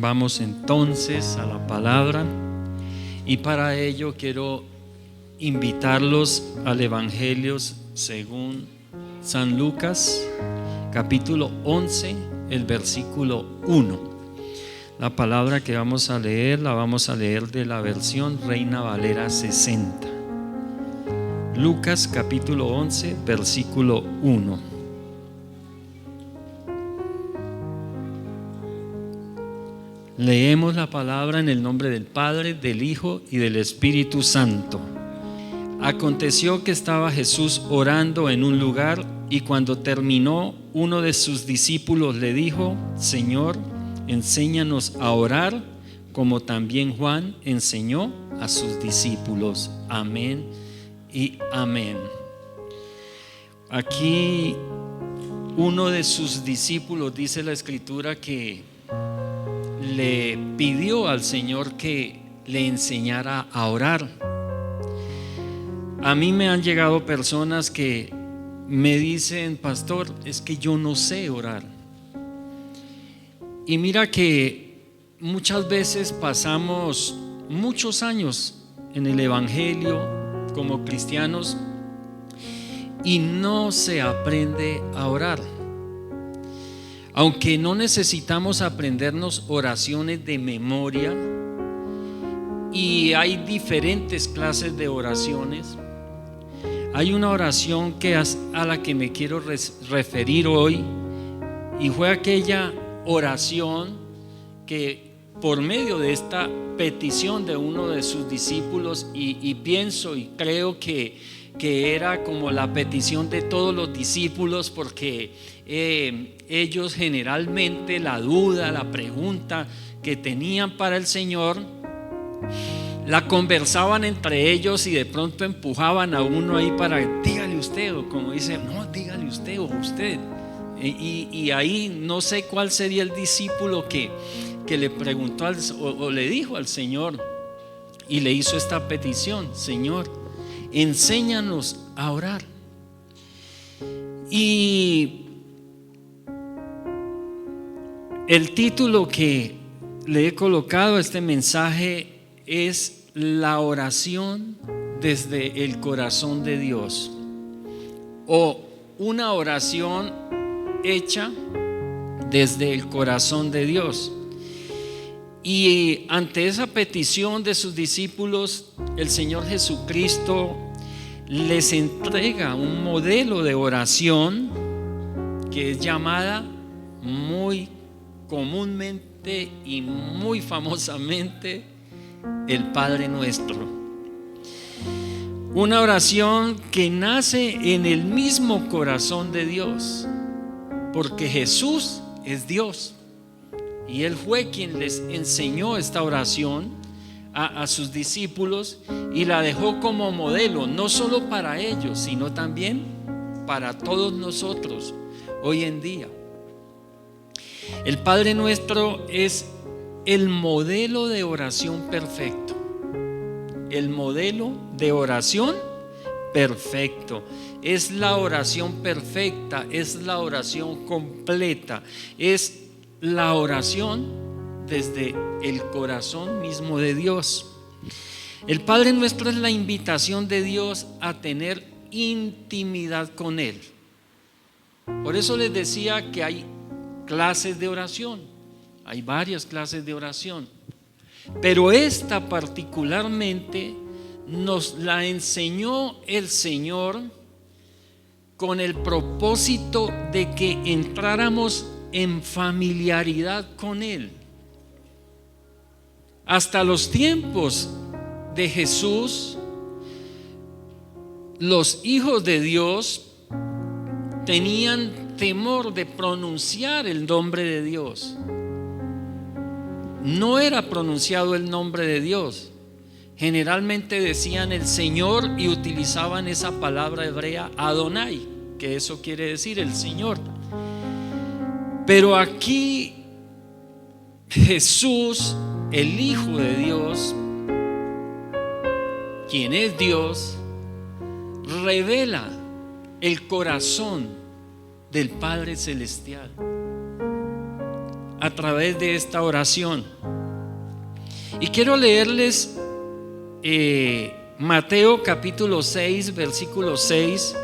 Vamos entonces a la palabra, y para ello quiero invitarlos al Evangelio según San Lucas, capítulo 11, el versículo 1. La palabra que vamos a leer, la vamos a leer de la versión Reina Valera 60. Lucas capítulo 11, versículo 1. Leemos la palabra en el nombre del Padre, del Hijo y del Espíritu Santo. Aconteció que estaba Jesús orando en un lugar, y cuando terminó, uno de sus discípulos le dijo: Señor, enséñanos a orar, como también Juan enseñó a sus discípulos. Amén y amén. Aquí uno de sus discípulos, dice la Escritura, que le pidió al Señor que le enseñara a orar. A mí me han llegado personas que me dicen: pastor, es que yo no sé orar. Y mira que muchas veces pasamos muchos años en el Evangelio como cristianos y no se aprende a orar. Aunque no necesitamos aprendernos oraciones de memoria, y hay diferentes clases de oraciones, hay una oración a la que me quiero referir hoy, y fue aquella oración que por medio de esta petición de uno de sus discípulos, y pienso y creo que era como la petición de todos los discípulos, porque ellos generalmente la duda, la pregunta que tenían para el Señor, la conversaban entre ellos, y de pronto empujaban a uno ahí para: dígale usted, o como dice, no, dígale usted o usted. Y ahí no sé cuál sería el discípulo que le preguntó o le dijo al Señor y le hizo esta petición: Señor, enséñanos a orar. Y el título que le he colocado a este mensaje es: la oración desde el corazón de Dios, o una oración hecha desde el corazón de Dios. Y ante esa petición de sus discípulos, el Señor Jesucristo les entrega un modelo de oración que es llamada muy comúnmente y muy famosamente el Padre Nuestro. Una oración que nace en el mismo corazón de Dios, porque Jesús es Dios, y Él fue quien les enseñó esta oración a sus discípulos, y la dejó como modelo, no solo para ellos, sino también para todos nosotros hoy en día. El Padre Nuestro es el modelo de oración perfecto. El modelo de oración perfecto. Es la oración perfecta, es la oración completa, es la oración desde el corazón mismo de Dios. El Padre Nuestro es la invitación de Dios a tener intimidad con Él. Por eso les decía que hay clases de oración, hay varias clases de oración, pero esta particularmente nos la enseñó el Señor con el propósito de que entráramos en familiaridad con Él. Hasta los tiempos de Jesús, los hijos de Dios tenían temor de pronunciar el nombre de Dios. No era pronunciado el nombre de Dios. Generalmente decían el Señor, y utilizaban esa palabra hebrea Adonai, que eso quiere decir el Señor. Pero aquí Jesús, el Hijo de Dios, quien es Dios, revela el corazón del Padre Celestial. a través de esta oración. Y quiero leerles Mateo capítulo 6, versículo 6,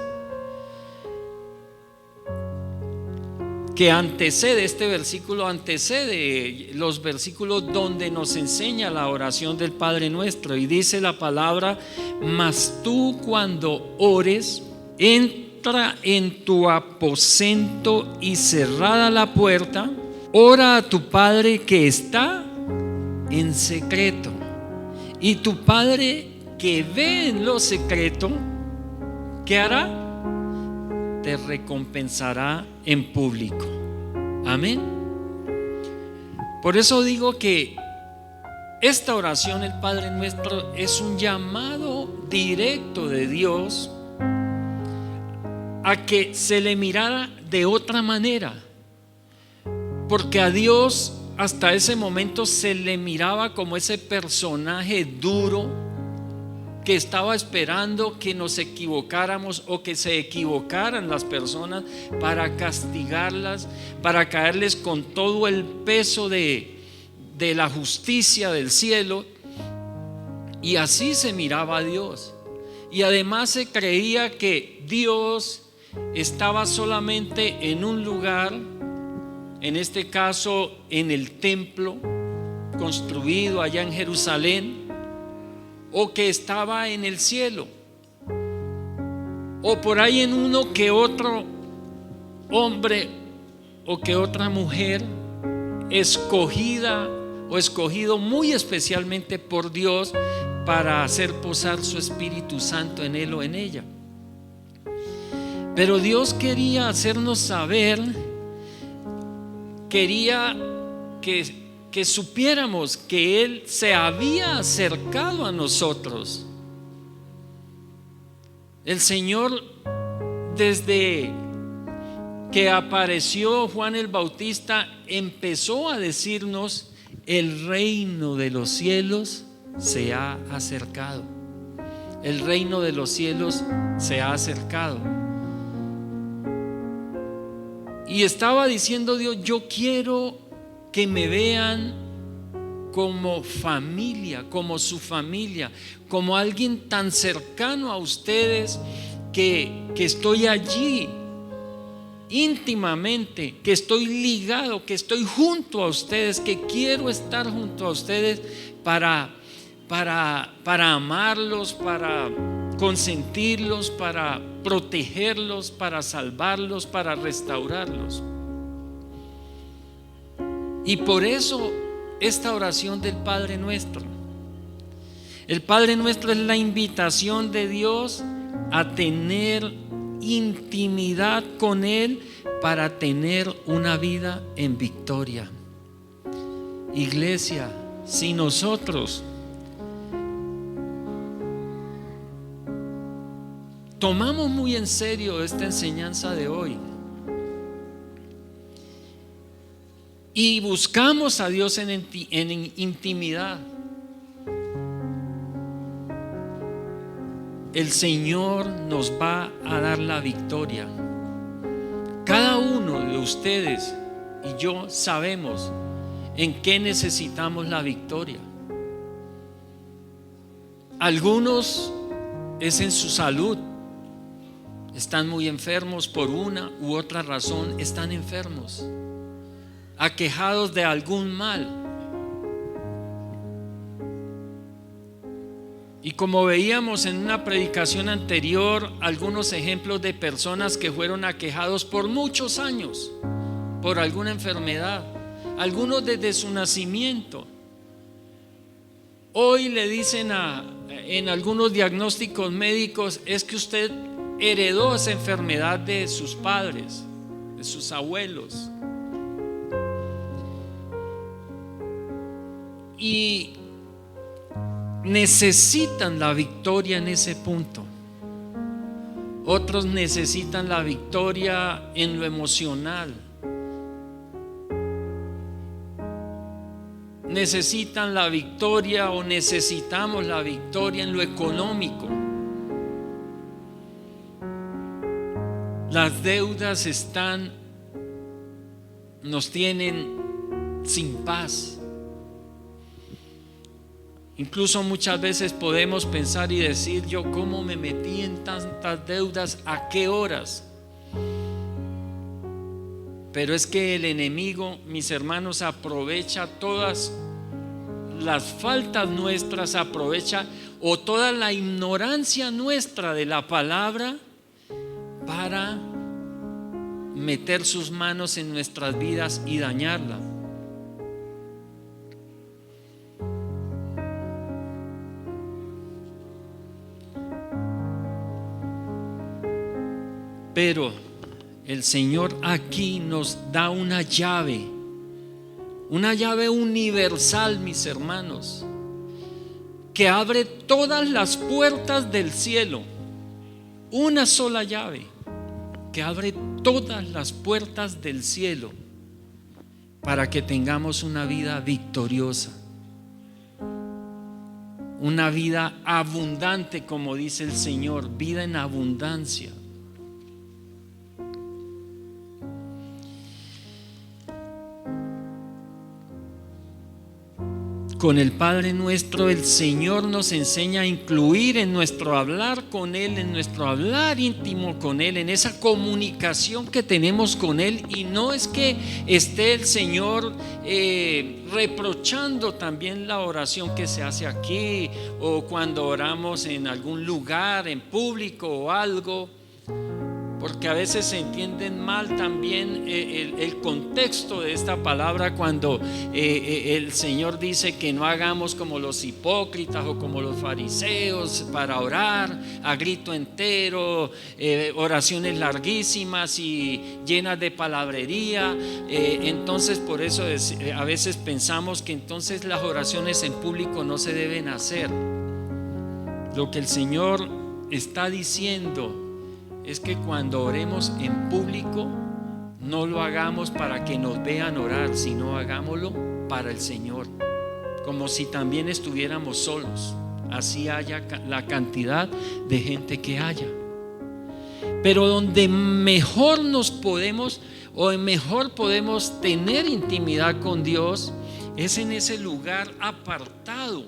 que antecede, este versículo antecede los versículos donde nos enseña la oración del Padre Nuestro. Y dice la palabra: mas tú, cuando ores, entra en tu aposento y cerrada la puerta, ora a tu Padre que está en secreto, y tu Padre que ve en lo secreto, ¿qué hará? Te recompensará en público. Amén. Por eso digo que esta oración, el Padre Nuestro, es un llamado directo de Dios a que se le mirara de otra manera, porque a Dios hasta ese momento se le miraba como ese personaje duro que estaba esperando que nos equivocáramos o que se equivocaran las personas para castigarlas, para caerles con todo el peso de la justicia del cielo. Y así se miraba a Dios. Y además se creía que Dios estaba solamente en un lugar, en este caso en el templo construido allá en Jerusalén, o que estaba en el cielo, o por ahí en uno que otro hombre o que otra mujer escogida o escogido muy especialmente por Dios para hacer posar su Espíritu Santo en él o en ella. Pero Dios quería hacernos saber, quería que supiéramos que Él se había acercado a nosotros. El Señor, desde que apareció Juan el Bautista, empezó a decirnos: el reino de los cielos se ha acercado. El reino de los cielos se ha acercado. Y estaba diciendo Dios: yo quiero que me vean como familia, como su familia, como alguien tan cercano a ustedes, que estoy allí íntimamente, que estoy ligado, que estoy junto a ustedes, que quiero estar junto a ustedes para amarlos, para consentirlos, para protegerlos, para salvarlos, para restaurarlos. Y por eso esta oración del Padre Nuestro. El Padre Nuestro es la invitación de Dios a tener intimidad con Él para tener una vida en victoria. Iglesia, si nosotros tomamos muy en serio esta enseñanza de hoy y buscamos a Dios en intimidad, el Señor nos va a dar la victoria. Cada uno de ustedes y yo sabemos en qué necesitamos la victoria. Algunos es en su salud. Están muy enfermos por una u otra razón, están enfermos, aquejados de algún mal. Y como veíamos en una predicación anterior, algunos ejemplos de personas que fueron aquejados por muchos años por alguna enfermedad, algunos desde su nacimiento. Hoy le dicen en algunos diagnósticos médicos: es que usted heredó esa enfermedad de sus padres, de sus abuelos. Y necesitan la victoria en ese punto. Otros necesitan la victoria en lo emocional. Necesitan la victoria o necesitamos la victoria en lo económico. Las deudas nos tienen sin paz. Incluso muchas veces podemos pensar y decir: yo cómo me metí en tantas deudas, ¿a qué horas? Pero es que el enemigo, mis hermanos, aprovecha todas las faltas nuestras, aprovecha o toda la ignorancia nuestra de la palabra para meter sus manos en nuestras vidas y dañarla. Pero el Señor aquí nos da una llave universal, mis hermanos, que abre todas las puertas del cielo. Una sola llave que abre todas las puertas del cielo para que tengamos una vida victoriosa, una vida abundante, como dice el Señor, vida en abundancia. Con el Padre nuestro, el Señor nos enseña a incluir en nuestro hablar con Él, en nuestro hablar íntimo con Él, en esa comunicación que tenemos con Él. Y no es que esté el Señor reprochando también la oración que se hace aquí, o cuando oramos en algún lugar, en público o algo, porque a veces se entienden mal también el contexto de esta palabra cuando el Señor dice que no hagamos como los hipócritas o como los fariseos para orar a grito entero, oraciones larguísimas y llenas de palabrería. Entonces por eso a veces pensamos que entonces las oraciones en público no se deben hacer. Lo que el Señor está diciendo es que cuando oremos en público no lo hagamos para que nos vean orar, sino hagámoslo para el Señor, como si también estuviéramos solos, así haya la cantidad de gente que haya. Pero donde mejor nos podemos tener intimidad con Dios es en ese lugar apartado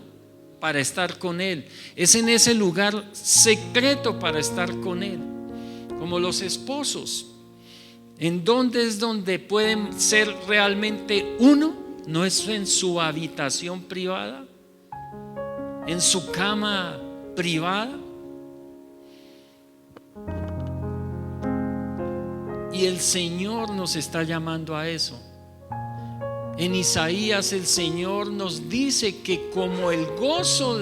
para estar con Él, es en ese lugar secreto para estar con Él. Como los esposos, ¿en dónde es donde pueden ser realmente uno? ¿No es en su habitación privada? ¿En su cama privada? Y el Señor nos está llamando a eso. En Isaías el Señor nos dice que como el gozo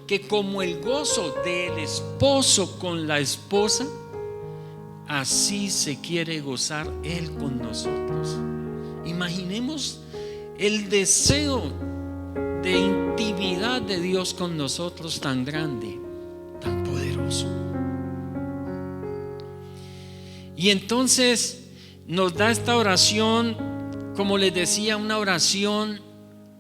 que como el gozo del esposo con la esposa, así se quiere gozar Él con nosotros. Imaginemos el deseo de intimidad de Dios con nosotros tan grande, tan poderoso. Y entonces nos da esta oración, como les decía, una oración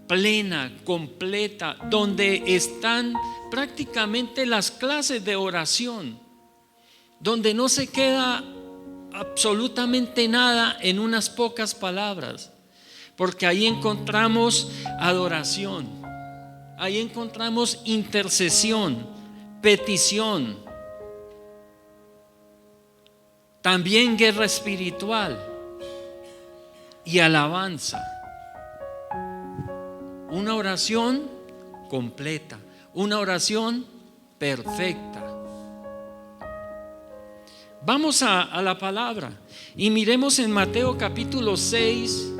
plena, completa, donde están prácticamente las clases de oración, donde no se queda absolutamente nada en unas pocas palabras, porque ahí encontramos adoración, ahí encontramos intercesión, petición, también guerra espiritual y alabanza. Una oración completa, una oración perfecta. Vamos a la palabra y miremos en Mateo capítulo 6,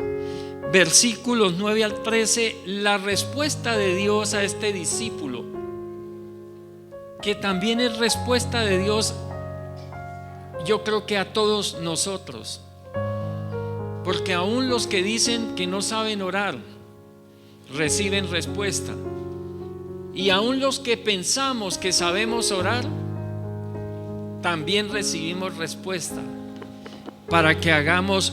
versículos 9 al 13, la respuesta de Dios a este discípulo, que también es respuesta de Dios, yo creo que a todos nosotros, porque aún los que dicen que no saben orar reciben respuesta, y aún los que pensamos que sabemos orar también recibimos respuesta, para que hagamos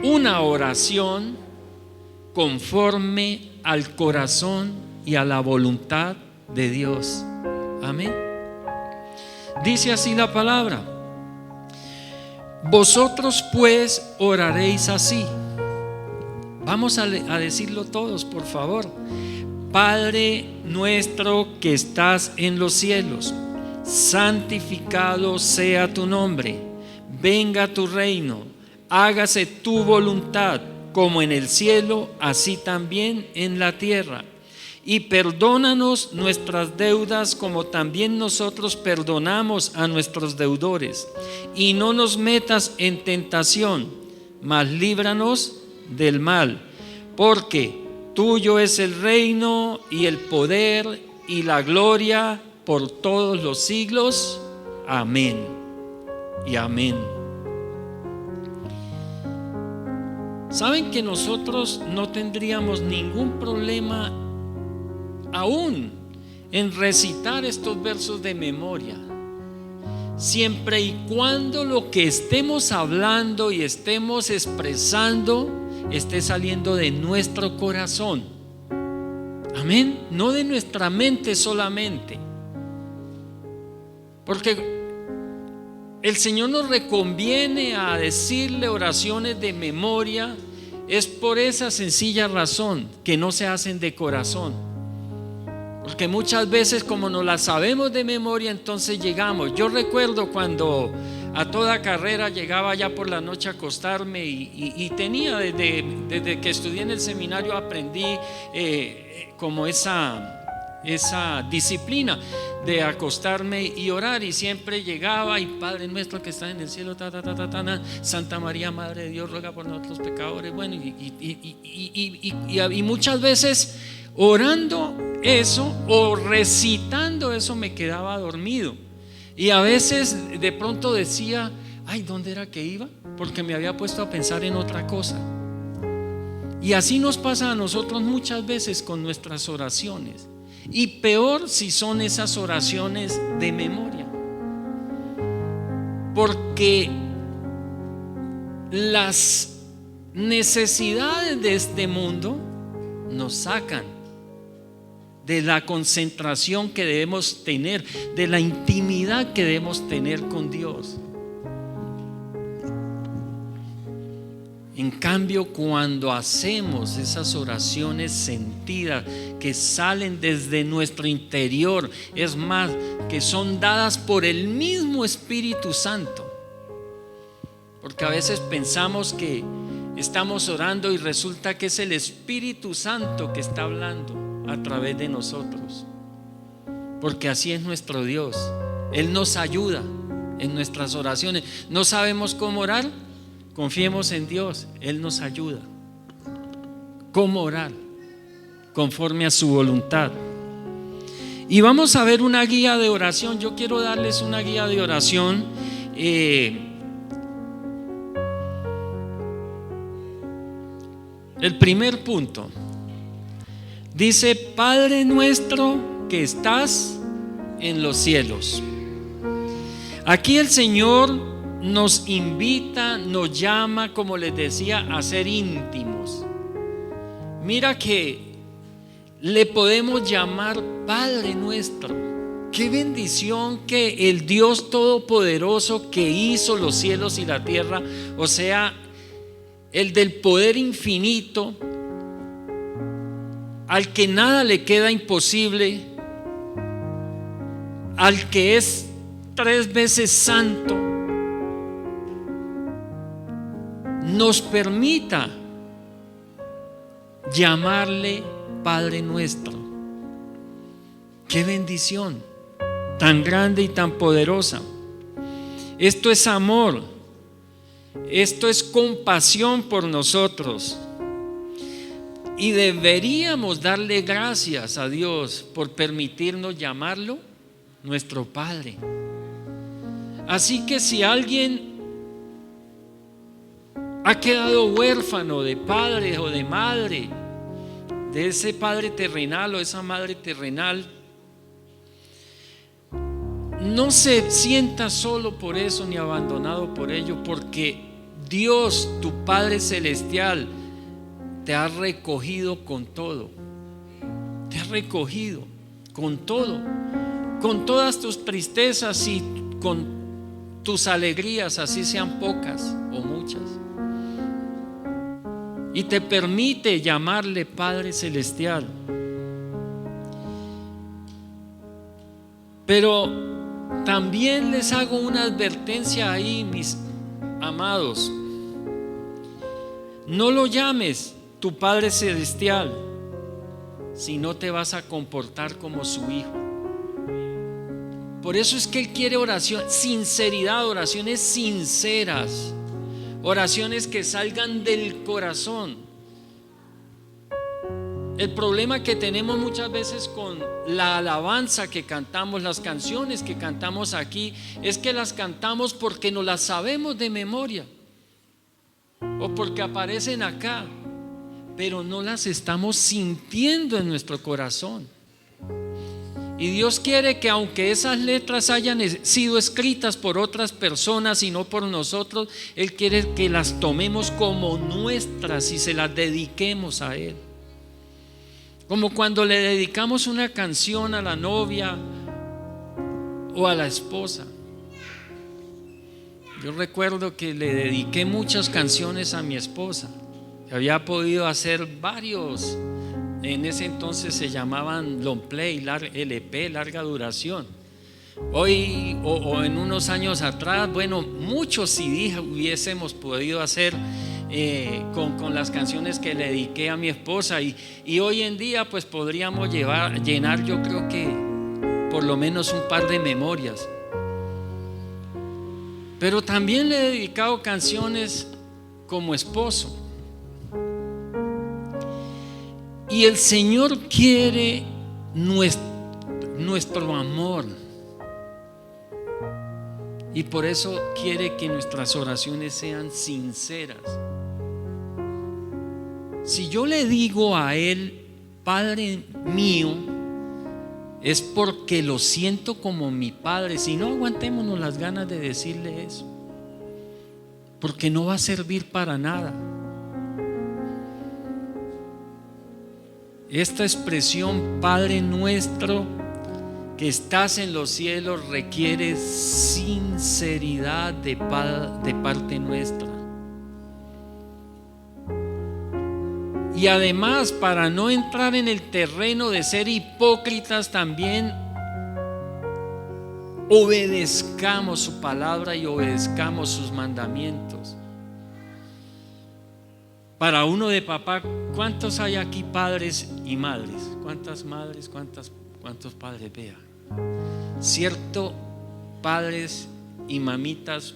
una oración conforme al corazón y a la voluntad de Dios. Amén. Dice así la palabra: vosotros pues oraréis así: Vamos a decirlo todos, por favor. Padre nuestro que estás en los cielos, santificado sea tu nombre. Venga tu reino. Hágase tu voluntad, como en el cielo, así también en la tierra. Y perdónanos nuestras deudas, como también nosotros perdonamos a nuestros deudores. Y no nos metas en tentación, mas líbranos del mal, porque tuyo es el reino y el poder y la gloria por todos los siglos. Amén y amén. ¿Saben que nosotros no tendríamos ningún problema aún en recitar estos versos de memoria, siempre y cuando lo que estemos hablando y estemos expresando esté saliendo de nuestro corazón? Amén. No de nuestra mente solamente, porque el Señor nos reconviene a decirle oraciones de memoria. Es por esa sencilla razón que no se hacen de corazón, porque muchas veces, como no las sabemos de memoria, entonces llegamos. Yo recuerdo cuando a toda carrera llegaba ya por la noche a acostarme y tenía desde que estudié en el seminario, aprendí como esa disciplina de acostarme y orar, y siempre llegaba y Padre nuestro que estás en el cielo, Santa María Madre de Dios, ruega por nosotros pecadores. Bueno, y muchas veces orando eso o recitando eso me quedaba dormido, y a veces de pronto decía: ay, ¿dónde era que iba? Porque me había puesto a pensar en otra cosa. Y así nos pasa a nosotros muchas veces con nuestras oraciones, y peor si son esas oraciones de memoria, porque las necesidades de este mundo nos sacan de la concentración que debemos tener, de la intimidad que debemos tener con Dios. En cambio, cuando hacemos esas oraciones sentidas que salen desde nuestro interior, es más, que son dadas por el mismo Espíritu Santo, porque a veces pensamos que estamos orando y resulta que es el Espíritu Santo que está hablando a través de nosotros, porque así es nuestro Dios. Él nos ayuda en nuestras oraciones. ¿No sabemos cómo orar? Confiemos en Dios, Él nos ayuda. ¿Cómo orar? Conforme a su voluntad. Y vamos a ver una guía de oración. Yo quiero darles una guía de oración. El primer punto dice: Padre nuestro que estás en los cielos. Aquí el Señor nos invita, nos llama, como les decía, a ser íntimos. Mira que le podemos llamar Padre nuestro. Qué bendición que el Dios Todopoderoso que hizo los cielos y la tierra, o sea, el del poder infinito, al que nada le queda imposible, al que es 3 veces santo, nos permita llamarle Padre nuestro. Qué bendición tan grande y tan poderosa. Esto es amor, esto es compasión por nosotros, y deberíamos darle gracias a Dios por permitirnos llamarlo nuestro Padre. Así que si alguien ha quedado huérfano de padre o de madre, de ese padre terrenal o esa madre terrenal, no se sienta solo por eso ni abandonado por ello, porque Dios, tu Padre celestial, te ha recogido con todo. Te ha recogido con todo, con todas tus tristezas y con tus alegrías, así sean pocas o muchas. y te permite llamarle Padre Celestial. Pero también les hago una advertencia ahí, mis amados. No lo llames tu Padre Celestial si no te vas a comportar como su hijo. Por eso es que Él quiere oración, sinceridad, oraciones sinceras, oraciones que salgan del corazón. El problema que tenemos muchas veces con la alabanza que cantamos, las canciones que cantamos aquí, es que las cantamos porque no las sabemos de memoria o porque aparecen acá, pero no las estamos sintiendo en nuestro corazón. Y Dios quiere que, aunque esas letras hayan sido escritas por otras personas y no por nosotros, Él quiere que las tomemos como nuestras y se las dediquemos a Él. Como cuando le dedicamos una canción a la novia o a la esposa. Yo recuerdo que le dediqué muchas canciones a mi esposa. Había podido hacer varios. En ese entonces se llamaban long play, LP, larga duración. Hoy o en unos años atrás, bueno, muchos CD hubiésemos podido hacer con las canciones que le dediqué a mi esposa, y hoy en día pues podríamos llenar, yo creo que por lo menos un par de memorias. Pero también le he dedicado canciones como esposo. Y el Señor quiere nuestro amor. Y por eso quiere que nuestras oraciones sean sinceras. Si yo le digo a Él, Padre mío, es porque lo siento como mi Padre. Si no, aguantémonos las ganas de decirle eso, porque no va a servir para nada. Esta expresión, Padre nuestro que estás en los cielos, requiere sinceridad de parte nuestra. Y además, para no entrar en el terreno de ser hipócritas, también obedezcamos su palabra y obedezcamos sus mandamientos. Para uno de papá, ¿cuántos hay aquí padres y madres? ¿Cuántas madres, cuántos padres? Vea, cierto, padres y mamitas,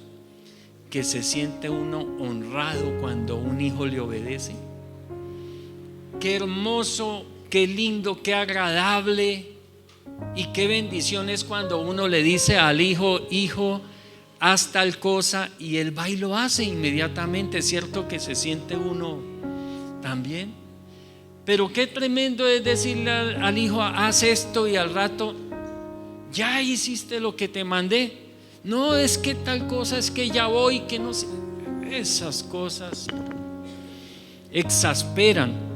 que se siente uno honrado cuando un hijo le obedece. Qué hermoso, qué lindo, qué agradable y qué bendición es cuando uno le dice al hijo: hijo, haz tal cosa, y él va y lo hace inmediatamente. Es cierto que se siente uno también, pero qué tremendo es decirle al hijo: haz esto, y al rato ya hiciste lo que te mandé. No, es que tal cosa, es que ya voy, que no sé. Esas cosas exasperan,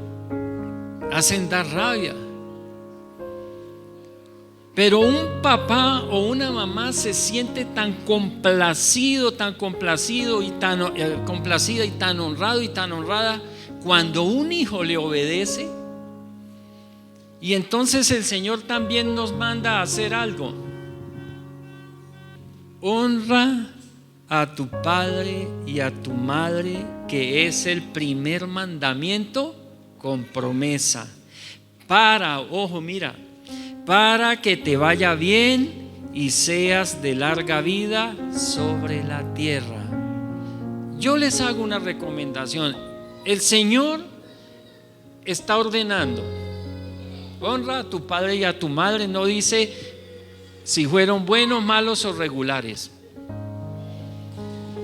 hacen dar rabia. Pero un papá o una mamá se siente tan complacido y tan complacida y tan honrado y tan honrada cuando un hijo le obedece. Y entonces el Señor también nos manda a hacer algo: honra a tu padre y a tu madre, que es el primer mandamiento con promesa, para que te vaya bien y seas de larga vida sobre la tierra. Yo les hago una recomendación. El Señor está ordenando: honra a tu padre y a tu madre. No dice si fueron buenos, malos o regulares.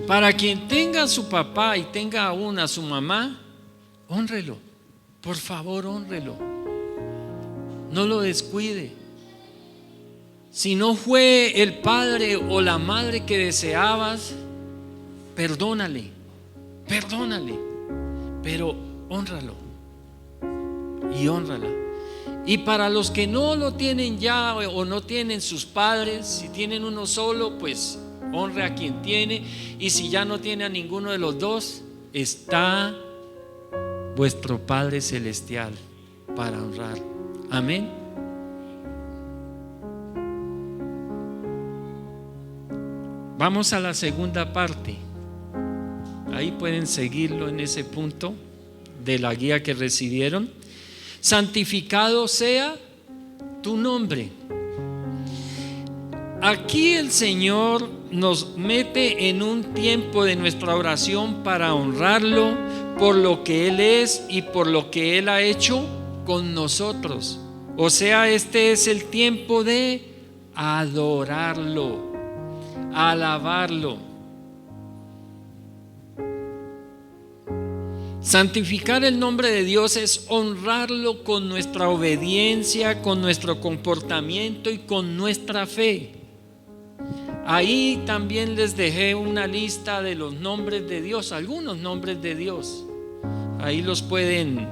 Para quien tenga a su papá y tenga aún a su mamá, hónrelo, por favor, hónrelo. No lo descuide. Si no fue el padre o la madre que deseabas, perdónale, pero hónralo y hónrala. Y para los que no lo tienen ya o no tienen sus padres, si tienen uno solo, pues honre a quien tiene. Y si ya no tiene a ninguno de los dos, está vuestro Padre Celestial para honrar. Amén. Vamos a la segunda parte. Ahí pueden seguirlo en ese punto de la guía que recibieron. Santificado sea tu nombre. Aquí el Señor nos mete en un tiempo de nuestra oración para honrarlo por lo que Él es y por lo que Él ha hecho con nosotros. O sea, este es el tiempo de adorarlo, alabarlo. Santificar el nombre de Dios es honrarlo con nuestra obediencia, con nuestro comportamiento y con nuestra fe. Ahí también les dejé una lista de los nombres de Dios, algunos nombres de Dios. Ahí los pueden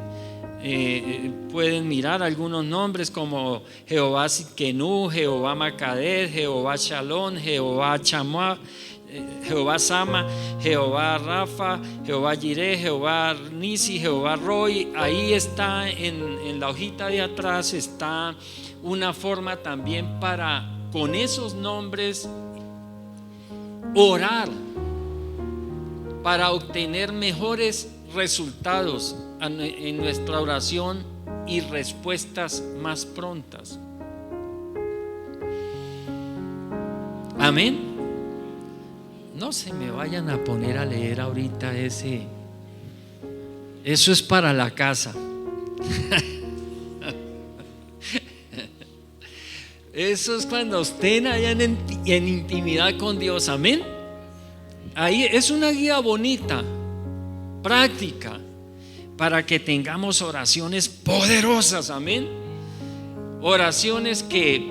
mirar, algunos nombres como Jehová Sidkenu, Jehová Makadesh, Jehová Shalom, Jehová Chamá, Jehová Sama, Jehová Rafa, Jehová Jireh, Jehová Nisi, Jehová Roy. Ahí está en la hojita de atrás, está una forma también para con esos nombres orar para obtener mejores resultados en nuestra oración y respuestas más prontas. Amén. No se me vayan a poner a leer ahorita eso es para la casa. Eso es cuando estén allá en intimidad con Dios. Amén. Ahí es una guía bonita, práctica, para que tengamos oraciones poderosas. Amén. Oraciones que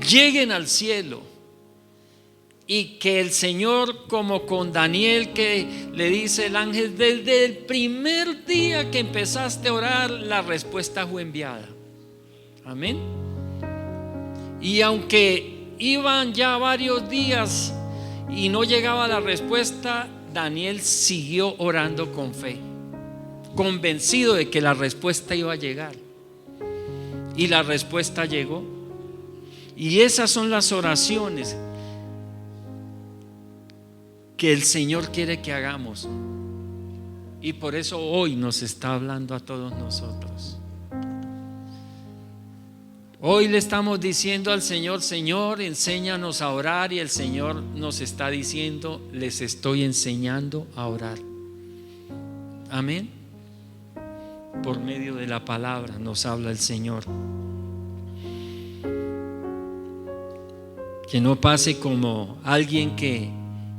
lleguen al cielo y que el Señor, como con Daniel, que le dice el ángel, desde el primer día que empezaste a orar, la respuesta fue enviada. Amén. Y aunque iban ya varios días y no llegaba la respuesta, Daniel siguió orando con fe, convencido de que la respuesta iba a llegar. Y la respuesta llegó. Y esas son las oraciones que el Señor quiere que hagamos. Y por eso hoy nos está hablando a todos nosotros. Hoy le estamos diciendo al Señor: Señor, enséñanos a orar. Y el Señor nos está diciendo: les estoy enseñando a orar. Amén. Por medio de la palabra nos habla el Señor. Que no pase como alguien que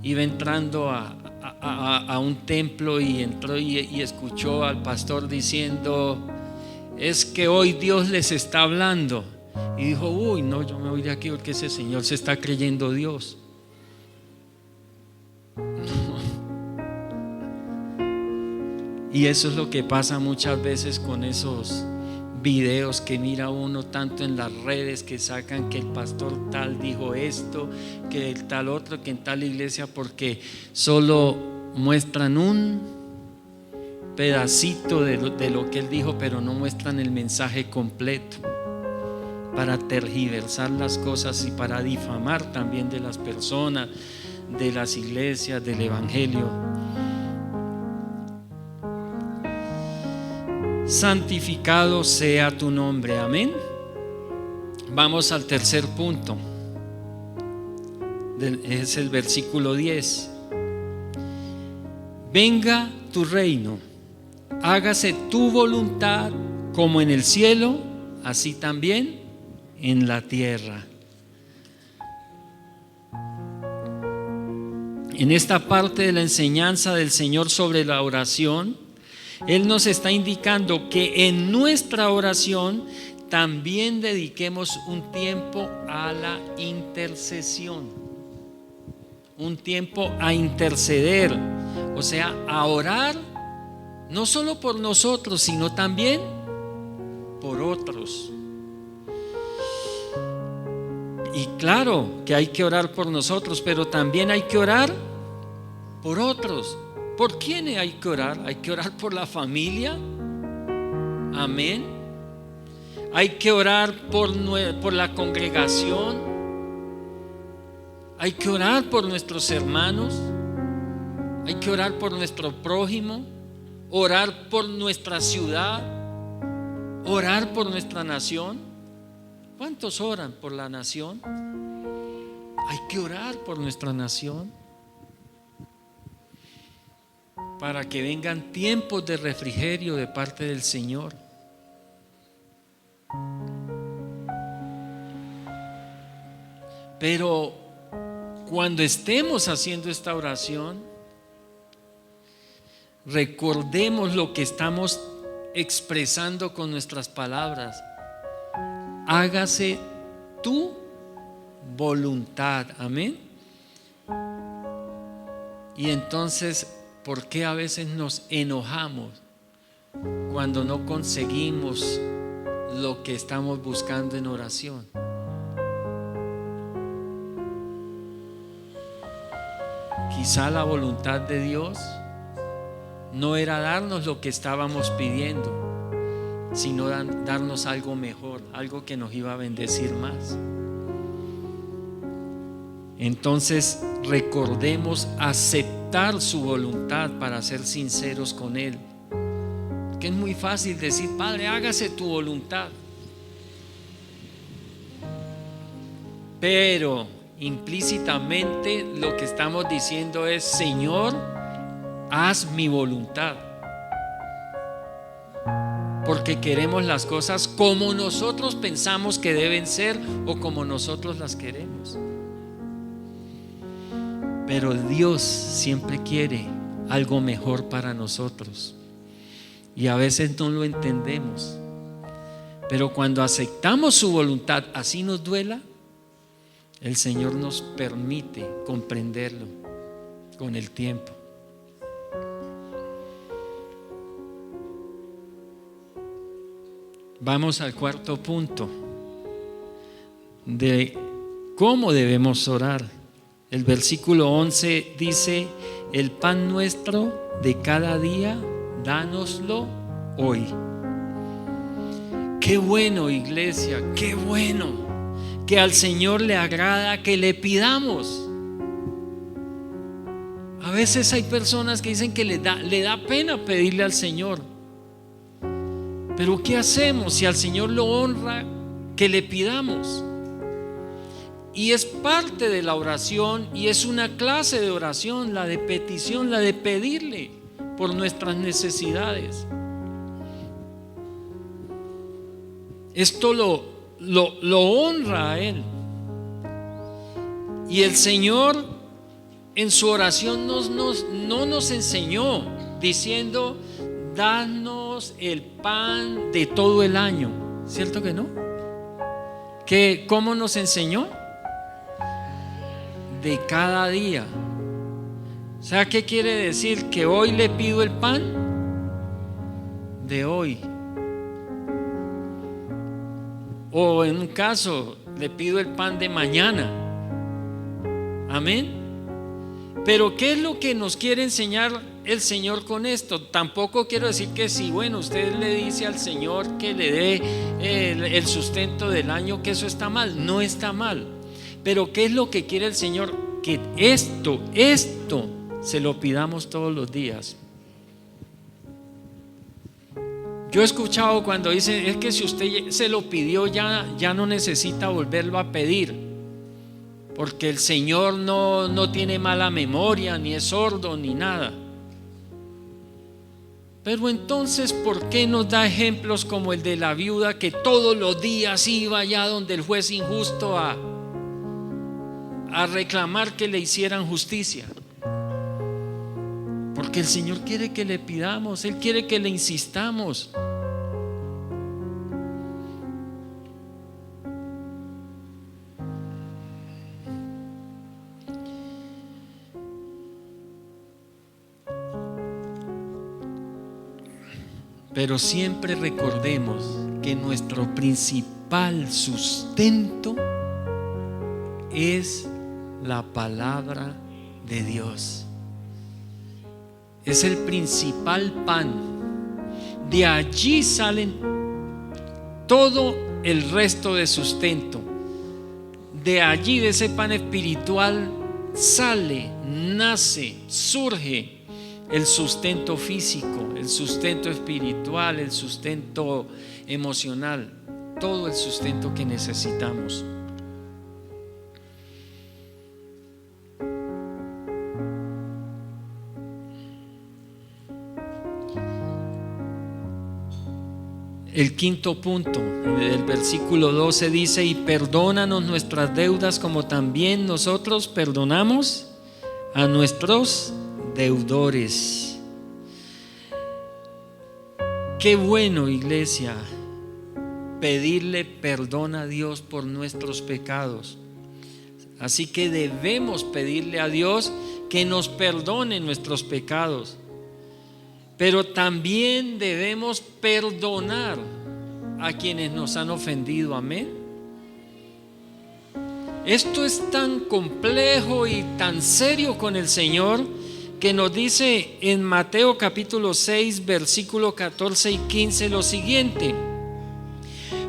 iba entrando a un templo y entró y escuchó al pastor diciendo: es que hoy Dios les está hablando. Y dijo: uy, no, yo me voy de aquí porque ese señor se está creyendo Dios. Y eso es lo que pasa muchas veces con esos videos que mira uno tanto en las redes, que sacan que el pastor tal dijo esto, que el tal otro, que en tal iglesia, porque solo muestran un pedacito de lo que él dijo, pero no muestran el mensaje completo, para tergiversar las cosas y para difamar también de las personas, de las iglesias, del evangelio. Santificado sea tu nombre. Amén. Vamos al tercer punto. Es el versículo 10. Venga tu reino, hágase tu voluntad como en el cielo, así también en la tierra. En esta parte de la enseñanza del Señor sobre la oración, Él nos está indicando que en nuestra oración también dediquemos un tiempo a la intercesión, un tiempo a interceder, o sea, a orar no solo por nosotros, sino también por otros. Y claro que hay que orar por nosotros, pero también hay que orar por otros. ¿Por quién hay que orar? Hay que orar por la familia. Amén. Hay que orar por la congregación. Hay que orar por nuestros hermanos. Hay que orar por nuestro prójimo. Orar por nuestra ciudad. Orar por nuestra nación. ¿Cuántos oran por la nación? Hay que orar por nuestra nación para que vengan tiempos de refrigerio de parte del Señor. Pero cuando estemos haciendo esta oración, recordemos lo que estamos expresando con nuestras palabras. Hágase tu voluntad. Amén. Y entonces, ¿por qué a veces nos enojamos cuando no conseguimos lo que estamos buscando en oración? Quizá la voluntad de Dios no era darnos lo que estábamos pidiendo, sino darnos algo mejor, algo que nos iba a bendecir más. Entonces recordemos aceptar su voluntad para ser sinceros con Él. Que es muy fácil decir: Padre, hágase tu voluntad. Pero implícitamente lo que estamos diciendo es: Señor, haz mi voluntad. Porque queremos las cosas como nosotros pensamos que deben ser o como nosotros las queremos. Pero Dios siempre quiere algo mejor para nosotros y a veces no lo entendemos. Pero cuando aceptamos su voluntad, así nos duela, el Señor nos permite comprenderlo con el tiempo. Vamos al cuarto punto de cómo debemos orar. El versículo 11 dice: el pan nuestro de cada día, dánoslo hoy. Qué bueno, iglesia, qué bueno que al Señor le agrada que le pidamos. A veces hay personas que dicen que le da pena pedirle al Señor. Pero ¿qué hacemos si al Señor lo honra que le pidamos? Y es parte de la oración y es una clase de oración, la de petición, la de pedirle por nuestras necesidades. Esto lo honra a Él. Y el Señor en su oración no nos enseñó diciendo: danos el pan de todo el año. ¿Cierto que no? ¿Cómo nos enseñó? De cada día. O sea, ¿qué quiere decir? Que hoy le pido el pan de hoy. O en un caso, le pido el pan de mañana. Amén. Pero ¿qué es lo que nos quiere enseñar el Señor con esto? Tampoco quiero decir que si, bueno, usted le dice al Señor que le dé el sustento del año, que eso está mal. No está mal. Pero ¿qué es lo que quiere el Señor? Que esto se lo pidamos todos los días. Yo he escuchado cuando dicen: es que si usted se lo pidió ya no necesita volverlo a pedir, porque el Señor no tiene mala memoria, ni es sordo, ni nada. Pero entonces, ¿por qué nos da ejemplos como el de la viuda que todos los días iba allá donde el juez injusto a reclamar que le hicieran justicia? Porque el Señor quiere que le pidamos, Él quiere que le insistamos. Pero siempre recordemos que nuestro principal sustento es la palabra de Dios. es el principal pan. De allí salen todo el resto de sustento. De allí, de ese pan espiritual, sale, nace, surge el sustento físico, el sustento espiritual, el sustento emocional, todo el sustento que necesitamos. El quinto punto del versículo 12 dice: y perdónanos nuestras deudas como también nosotros perdonamos a nuestros deudores. Qué bueno, iglesia, pedirle perdón a Dios por nuestros pecados. Así que debemos pedirle a Dios que nos perdone nuestros pecados. Pero también debemos perdonar a quienes nos han ofendido. Amén. Esto es tan complejo y tan serio con el Señor que nos dice en Mateo capítulo 6 versículo 14 y 15 lo siguiente: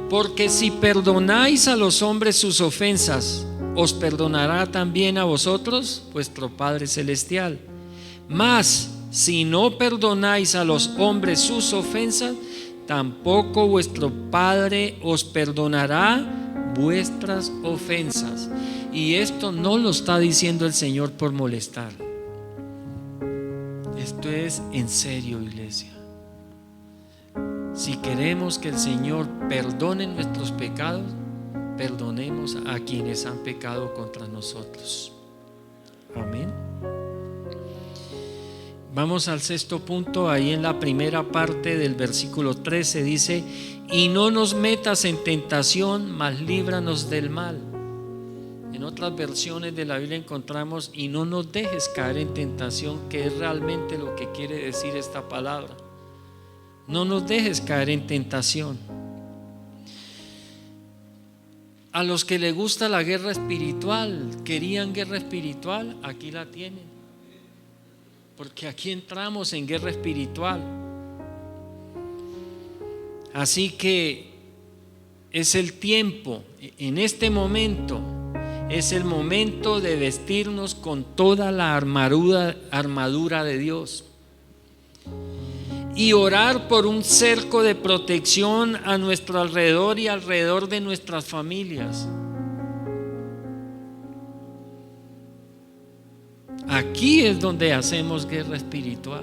porque si perdonáis a los hombres sus ofensas, os perdonará también a vosotros vuestro Padre Celestial. Mas si no perdonáis a los hombres sus ofensas, tampoco vuestro Padre os perdonará vuestras ofensas. Y esto no lo está diciendo el Señor por molestar. Esto es en serio, iglesia. Si queremos que el Señor perdone nuestros pecados, perdonemos a quienes han pecado contra nosotros. Amén. Vamos al sexto punto. Ahí en la primera parte del versículo 13 dice: y no nos metas en tentación, mas líbranos del mal. En otras versiones de la Biblia encontramos: y no nos dejes caer en tentación, que es realmente lo que quiere decir esta palabra. No nos dejes caer en tentación. A los que les gusta la guerra espiritual, querían guerra espiritual, aquí la tienen. Porque aquí entramos en guerra espiritual. Así que es el tiempo, en este momento, es el momento de vestirnos con toda la armadura de Dios y orar por un cerco de protección a nuestro alrededor y alrededor de nuestras familias. Aquí es donde hacemos guerra espiritual.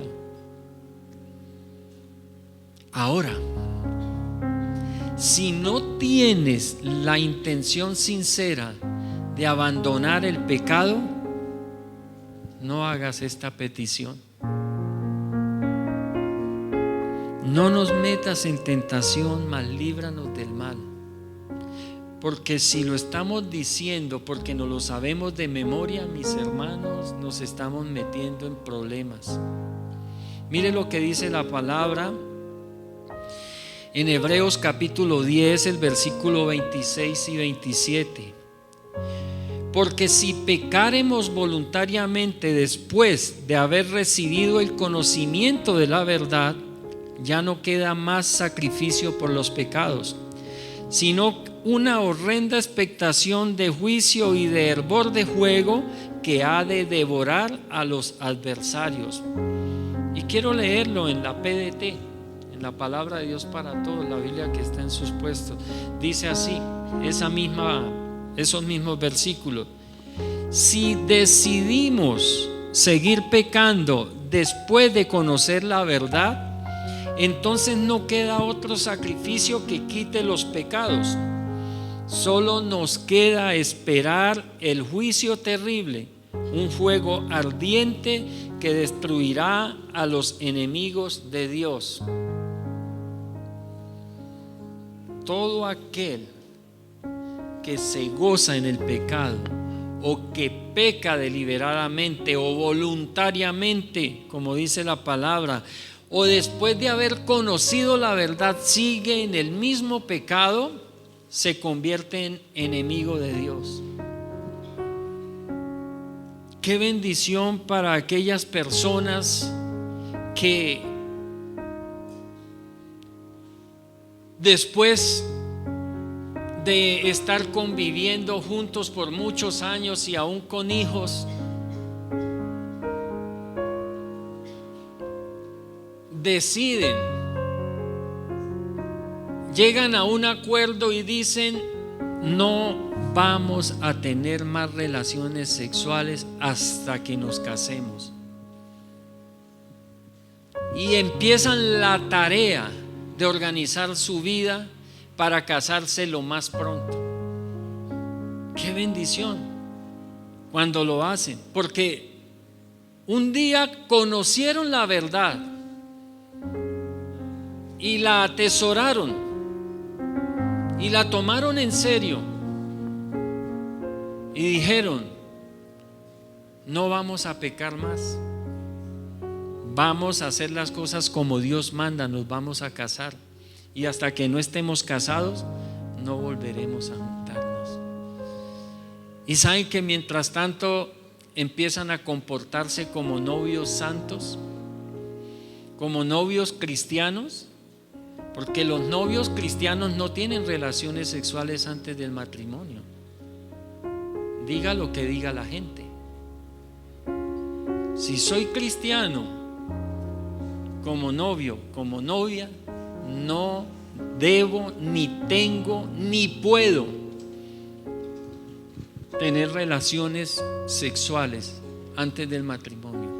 Ahora, si no tienes la intención sincera de abandonar el pecado, no hagas esta petición. No nos metas en tentación, mas líbranos del mal. Porque si lo estamos diciendo porque no lo sabemos de memoria, mis hermanos, nos estamos metiendo en problemas. Mire lo que dice la palabra en Hebreos capítulo 10, el versículo 26 y 27. Porque si pecaremos voluntariamente después de haber recibido el conocimiento de la verdad, ya no queda más sacrificio por los pecados, sino una horrenda expectación de juicio y de hervor de fuego que ha de devorar a los adversarios. Y quiero leerlo en la PDT, en la palabra de Dios para todos, la Biblia que está en sus puestos. Dice así, esos mismos versículos: si decidimos seguir pecando después de conocer la verdad, entonces no queda otro sacrificio que quite los pecados. Solo nos queda esperar el juicio terrible, un fuego ardiente que destruirá a los enemigos de Dios. Todo aquel que se goza en el pecado o que peca deliberadamente o voluntariamente, como dice la palabra, o después de haber conocido la verdad sigue en el mismo pecado, se convierte en enemigo de Dios. Qué bendición para aquellas personas que después de estar conviviendo juntos por muchos años y aún con hijos, deciden, llegan a un acuerdo y dicen: no vamos a tener más relaciones sexuales hasta que nos casemos. Y empiezan la tarea de organizar su vida para casarse lo más pronto. Qué bendición cuando lo hacen, porque un día conocieron la verdad y la atesoraron y la tomaron en serio y dijeron: no vamos a pecar más, vamos a hacer las cosas como Dios manda, nos vamos a casar, y hasta que no estemos casados no volveremos a juntarnos. Y saben que mientras tanto empiezan a comportarse como novios santos, como novios cristianos, porque los novios cristianos no tienen relaciones sexuales antes del matrimonio. Diga lo que diga la gente. Si soy cristiano, como novio, como novia, no debo, ni tengo, ni puedo tener relaciones sexuales antes del matrimonio.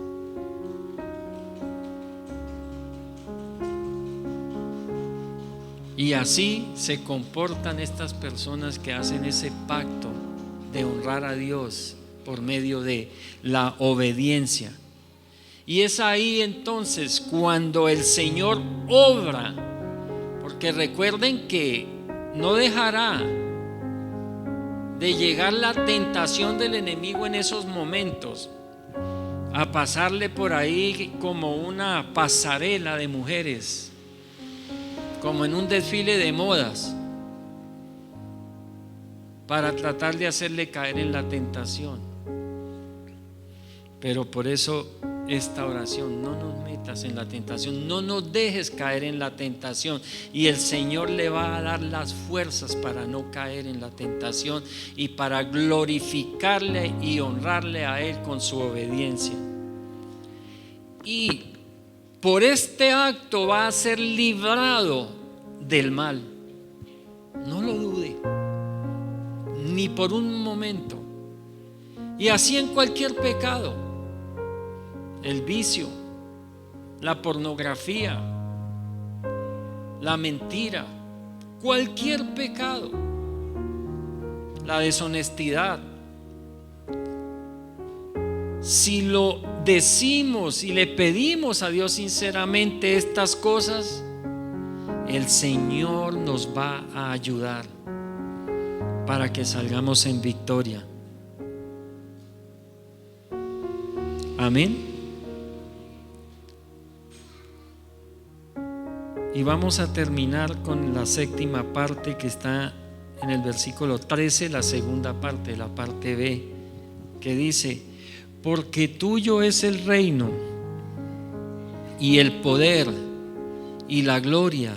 Y así se comportan estas personas que hacen ese pacto de honrar a Dios por medio de la obediencia. Y es ahí entonces cuando el Señor obra, porque recuerden que no dejará de llegar la tentación del enemigo en esos momentos a pasarle por ahí como una pasarela de mujeres, como en un desfile de modas, para tratar de hacerle caer en la tentación. Pero por eso esta oración: no nos metas en la tentación, no nos dejes caer en la tentación, y el Señor le va a dar las fuerzas para no caer en la tentación y para glorificarle y honrarle a Él con su obediencia. Y por este acto va a ser librado del mal. No lo dude, ni por un momento. Y así en cualquier pecado: el vicio, la pornografía, la mentira, cualquier pecado, la deshonestidad. Si lo decimos y le pedimos a Dios sinceramente estas cosas, el Señor nos va a ayudar para que salgamos en victoria. Amén. Y vamos a terminar con la séptima parte, que está en el versículo 13, la segunda parte, la parte B, que dice: porque tuyo es el reino y el poder y la gloria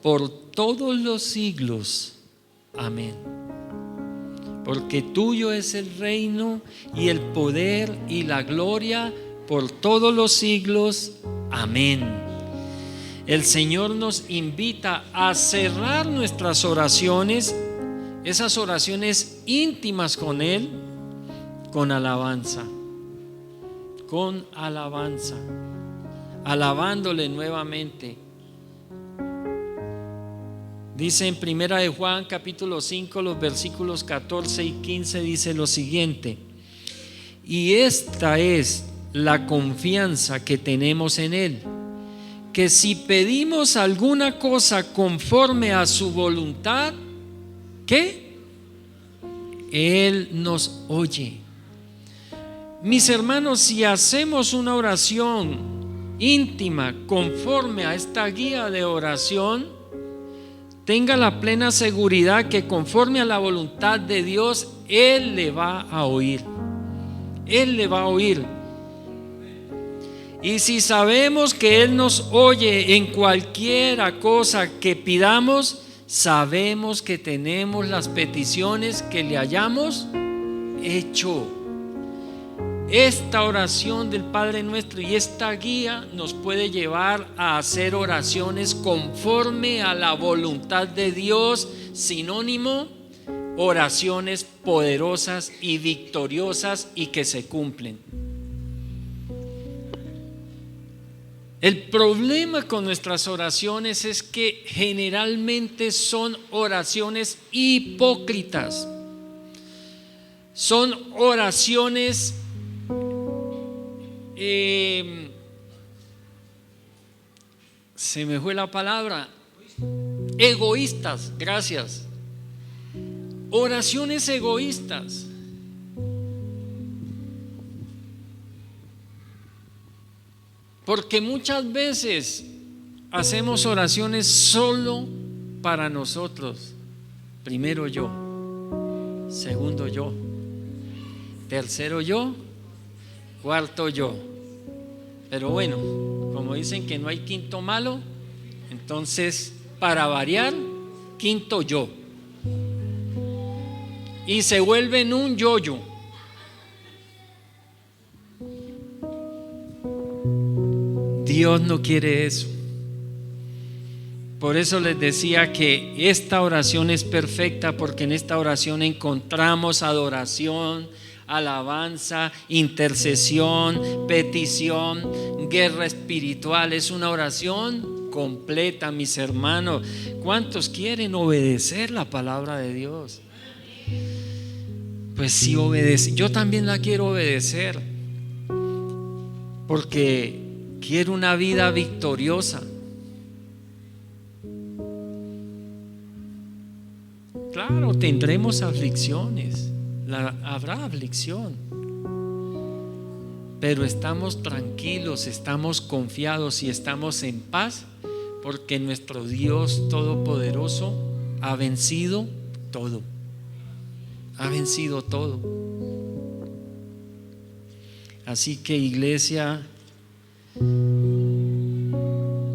por todos los siglos. Amén. Porque tuyo es el reino y el poder y la gloria por todos los siglos. Amén. El Señor nos invita a cerrar nuestras oraciones, esas oraciones íntimas con Él, con alabanza, alabándole nuevamente. Dice en Primera de Juan capítulo 5, los versículos 14 y 15, dice lo siguiente: y esta es la confianza que tenemos en Él, que si pedimos alguna cosa conforme a su voluntad, ¿qué? Él nos oye. Mis hermanos, si hacemos una oración íntima conforme a esta guía de oración, tenga la plena seguridad que conforme a la voluntad de Dios, Él le va a oír. Él le va a oír. Y si sabemos que Él nos oye en cualquiera cosa que pidamos, sabemos que tenemos las peticiones que le hayamos hecho. Esta oración del Padre Nuestro y esta guía nos puede llevar a hacer oraciones conforme a la voluntad de Dios, sinónimo, oraciones poderosas y victoriosas y que se cumplen. El problema con nuestras oraciones es que generalmente son oraciones hipócritas. Son oraciones se me fue la palabra, egoístas, gracias. Oraciones egoístas. Porque muchas veces hacemos oraciones solo para nosotros. Primero yo, segundo yo, tercero yo, cuarto yo. Pero bueno, como dicen que no hay quinto malo, entonces para variar, quinto yo. Y se vuelve en un yo-yo. Dios no quiere eso. Por eso les decía que esta oración es perfecta, porque en esta oración encontramos adoración, alabanza, intercesión, petición, guerra espiritual. Es una oración completa, mis hermanos. ¿Cuántos quieren obedecer la palabra de Dios? Pues sí, obedece. Yo también la quiero obedecer, porque quiero una vida victoriosa. Claro, tendremos aflicciones, habrá aflicción, pero estamos tranquilos, estamos confiados y estamos en paz, porque nuestro Dios Todopoderoso ha vencido todo. Ha vencido todo. Así que, iglesia,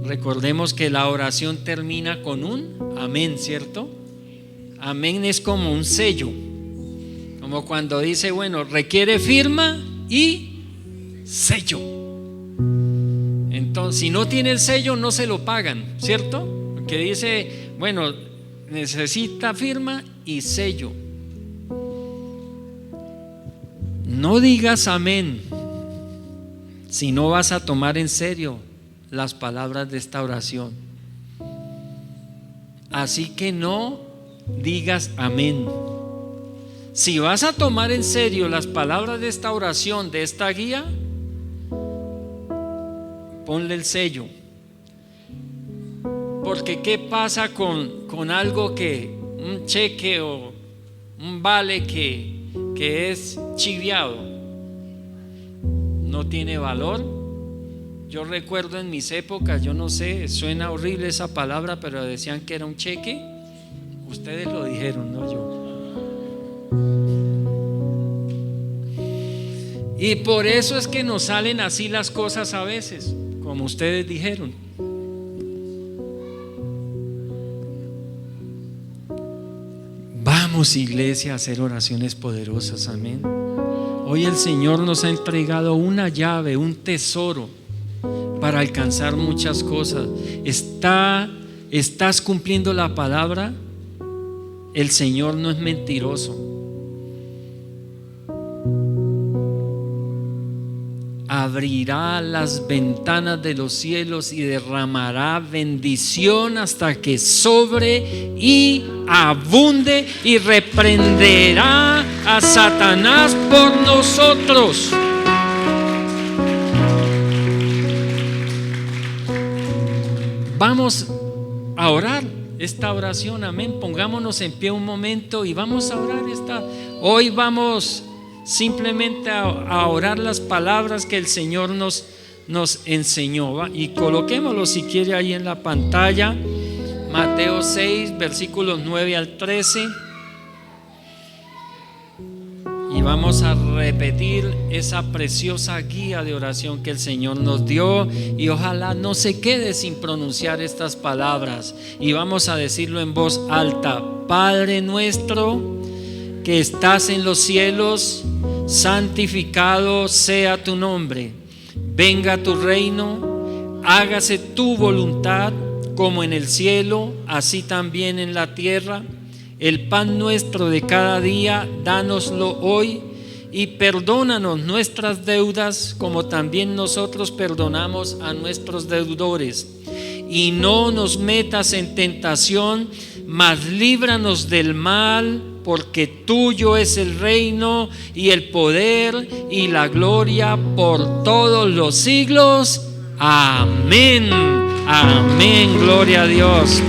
recordemos que la oración termina con un amén, ¿cierto? Amén es como un sello, como cuando dice, bueno, requiere firma y sello. Entonces, si no tiene el sello, no se lo pagan, ¿cierto? Porque dice, bueno, necesita firma y sello. No digas amén si no vas a tomar en serio las palabras de esta oración. Así que no digas amén. Si vas a tomar en serio las palabras de esta oración, de esta guía, ponle el sello. Porque ¿qué pasa con algo que, un cheque o un vale que es chiviado? No tiene valor. Yo recuerdo en mis épocas, yo no sé, suena horrible esa palabra, pero decían que era un cheque. Ustedes lo dijeron, no yo. Y por eso es que nos salen así las cosas a veces, como ustedes dijeron. Vamos, iglesia, a hacer oraciones poderosas, amén. Hoy el Señor nos ha entregado una llave, un tesoro para alcanzar muchas cosas. ¿Estás cumpliendo la palabra? El Señor no es mentiroso. Abrirá las ventanas de los cielos y derramará bendición hasta que sobre y abunde, y reprenderá a Satanás por nosotros. Vamos a orar esta oración, amén. Pongámonos en pie un momento y vamos a orar hoy vamos simplemente a orar las palabras que el Señor nos enseñó, ¿va? Y coloquémoslo si quiere ahí en la pantalla. Mateo 6, versículos 9 al 13. Y vamos a repetir esa preciosa guía de oración que el Señor nos dio, y ojalá no se quede sin pronunciar estas palabras. Y vamos a decirlo en voz alta: Padre nuestro que estás en los cielos, santificado sea tu nombre. Venga tu reino, hágase tu voluntad como en el cielo, así también en la tierra. El pan nuestro de cada día, dánoslo hoy, y perdónanos nuestras deudas como también nosotros perdonamos a nuestros deudores. Y no nos metas en tentación, mas líbranos del mal, porque tuyo es el reino y el poder y la gloria por todos los siglos. Amén. Amén. Gloria a Dios.